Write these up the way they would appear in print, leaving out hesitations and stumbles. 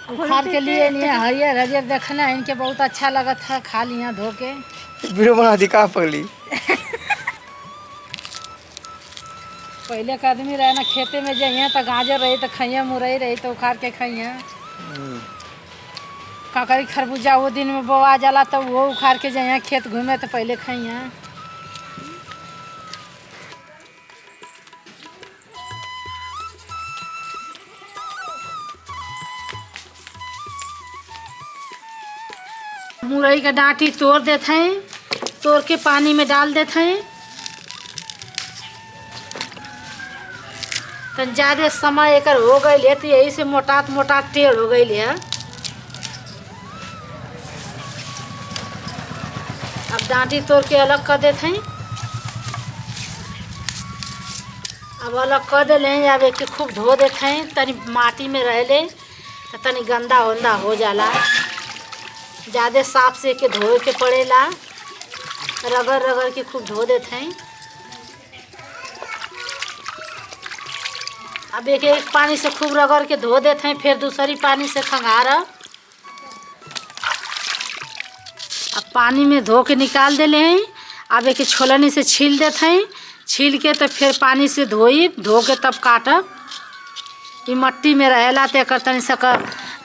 बुखार के लिए नहीं हरियर हरियर देखना इनके बहुत अच्छा लगा था। खा लिया धो के वीडियो बना दी का पगली। पहले का आदमी रहे ना खेते में जाइए तो गाजर रही तो खइया, मुरई रही तो उखाड़ के खइया। काकरी खरबूजा वो दिन में बोआ जाला तो वो उखाड़ के जाइए खेत घूमे तो पहले खइया। मुरई का डांटी तोड़ देते हैं, तोड़ के पानी में डाल देते हैं। तो ज़्यादा समय एक हो गई है तो यही से मोटात मोटात टेढ़ हो गई है। अब डांटी तोड़ के अलग कर देते हैं। अब अलग कर देले हैं। अब एक खूब धो देते हैं, तनी माटी में रह ले तो तनी गंदा वंदा हो जाला। ज़्यादा साफ से के धोए के पड़ेला, रगड़ रगड़ के खूब धो देते हैं। अब एक एक पानी से खूब रगड़ के धो देते हैं, फिर दूसरी पानी से खंगारा। अब पानी में धो के निकाल देले हैं। अब एक छोलनी से छील देते हैं, छील के तो फिर पानी से धो के तब काटब। ये मट्टी में रहेला तो एक तनी सक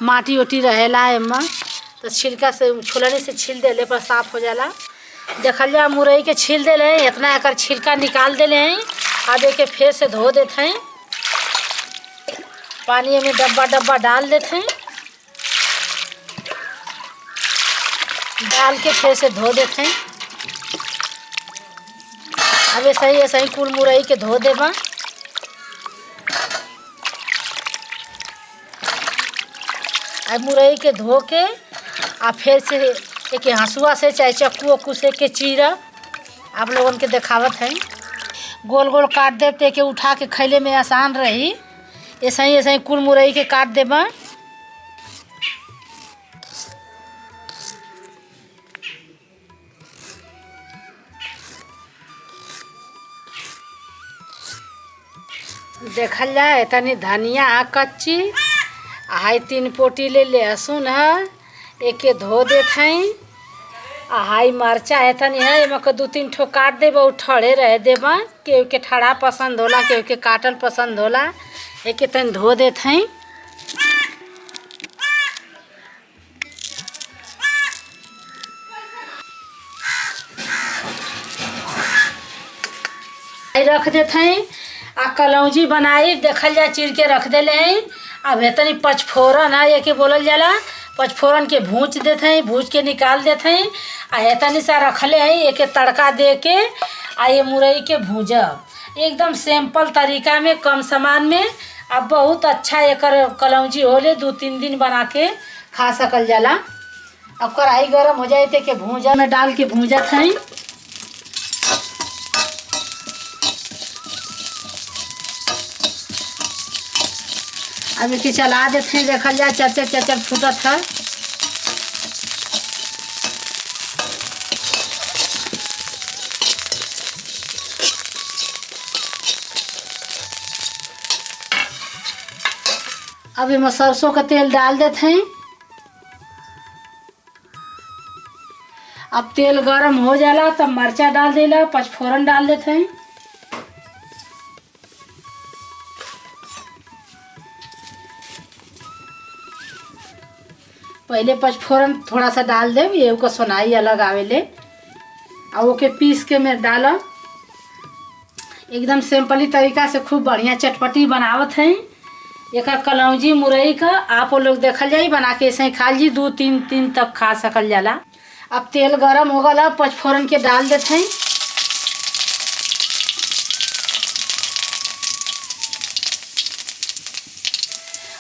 माटी उटी रहेला एमा, तो छिलका से छोलनी से छील देले पर साफ हो जाला। देखल जा मुरई के छील देले हैं, इतना एकर छिलका निकाल देले हैं। अब एक फिर से धो देते हैं, पानी में डब्बा डब्बा डाल देते हैं, डाल के फिर से धो देते हैं। अब ऐसा ही कुल मुरई के धो देबा। अब मुरई के धो के आ फिर से एक हंसुआ से चाहे चक्कू वक्कू से के चीरा आप लोगन के देखावत है। गोल गोल काट देते के उठा के खैले में आसान रही। ऐसा ही कुल मुरई के काट देबा। देखल जाए तनी धनिया कच्ची हाई 3 पोटी ले लहसुन है, एक धो देते हैं। हाई मरचा है तनी है, एम के 2-3 ठो काट देबा, ठड़े रह देबा। केहू के ठड़ा पसंद होला, केहू के काटल पसंद होला। एक तनी धो देते हैं। रख देते हैं। आ कलौजी बनाई देखल जा चीर के रख देले हैं। अब तनी पचफोरन है, एक बोलल जाला, पचफोरन के भूंज देते हैं, भूंज के निकाल देते हैं। आ तनी सा रखले हैं, एक तड़का दे के आ ये मुरई के भूंजब एकदम सिंपल तरीका में, कम सामान में। अब बहुत अच्छा एकर कलौजी होले, 2-3 दिन बना के खा सकल जाला। अब कढ़ाई गरम हो जाए के भूंजा में डाल के भूंजत हैं। अब इके चला देते हैं, देखल जाए चचर चचर फूटत है। अब इसमें सरसों का तेल डाल देते हैं। अब तेल गरम हो जाला तब मिर्चा डाल देला, पचफोरन डाल देते हैं। पहले पचफोरन थोड़ा सा डाल देव, ये को सुनाई अलग आवेले। और ओके पीस के मैं डालब। एकदम सिंपली तरीका से खूब बढ़िया चटपटी बनावत हैं। एक कलौजी मुरई का आप लोग देखल जाई, बना के ऐसे ही खा ली, 2-3 दिन तक खा सकल जाला। अब तेल गरम हो गला, पचफोरन के डाल देते हैं।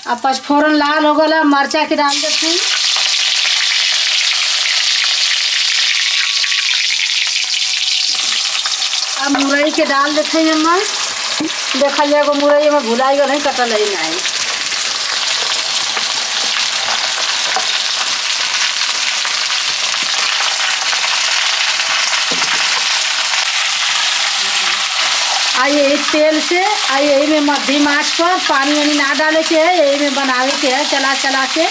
अब पचफोरन लाल हो गला, मिर्चा के डाल देते हैं। अब मुरई के डाल देते हैं। हम देखा जाएगा मुरई में भुलाई गल नहीं, कटल ही नहीं। यही तेल से यही में मध्यम आंच पर पानी वानी ना डाले के है, यही में बनावे के है चला चला के।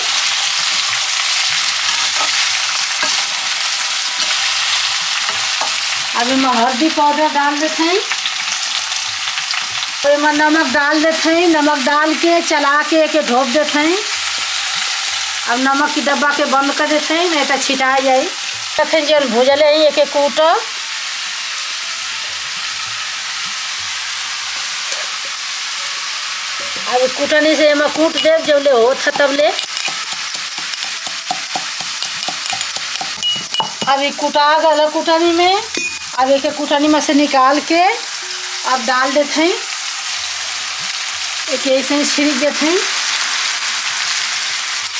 अब इसमें हल्दी पाउडर डाल देते हैं। तो इसमें नमक डाल देते हैं। नमक डाल के चला के ढोप देते हैं। अब नमक की डब्बा के बंद कर देते हैं, नहीं तो छिटा जाए। देखें जो भूजले हैं एक कूटो। अब कूटनी से एमा कूट दे जो ले हो तब ले। अब कूटा गल कूटनी में। अब एक कूटनी में से निकाल के अब डाल देते हैं। एक ऐसे ही छिड़क देते हैं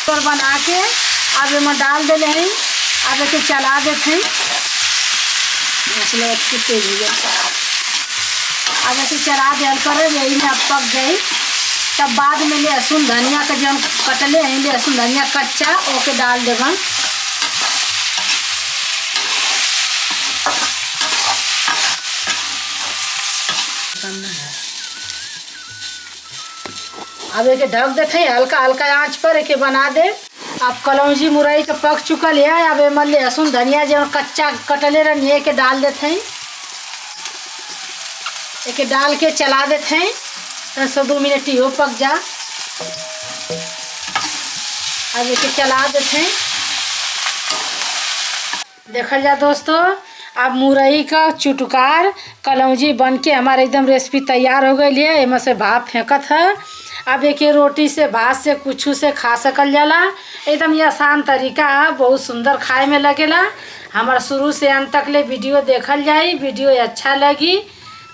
और बना के अब इसमें डाल दे हैं। अब एक चला देते हैं। मतलब अच्छी तेजी अब एक चला दिया कर यही में अब पक गई। तब बाद में लहसुन धनिया का जो कटले हैं, लहसुन धनिया कच्चा ओके डाल देवन। अब एक ढक देते हैं हल्का हल्का आंच पर, एक बना दे। अब कलौजी मुरई का पक चुकल है। अब एम लहसुन धनिया जो कच्चा कटले रही के डाल देते हैं। एक डाल के चला देते हैं, 1-2 मिनट ही हो पक जा। अब इसे चला देते हैं। देखल जा दोस्तों, अब मुरई का चुटकार कलौजी बन के हमारे एकदम रेसिपी तैयार हो गई है। इमें से भाप फेंकत है। अब एक रोटी से भात से कुछ से खा सकल जाला। एकदम ये आसान तरीका है, बहुत सुंदर खाए में लगेला। हमारा शुरू से अंत तक ले वीडियो देखल जाए। वीडियो अच्छा लगी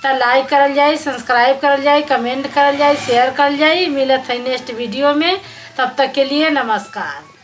तो लाइक करल जाए, सब्सक्राइब करल जाए, कमेंट करल जाए, शेयर करल जाए। मिलत है नेक्स्ट वीडियो में। तब तक के लिए नमस्कार।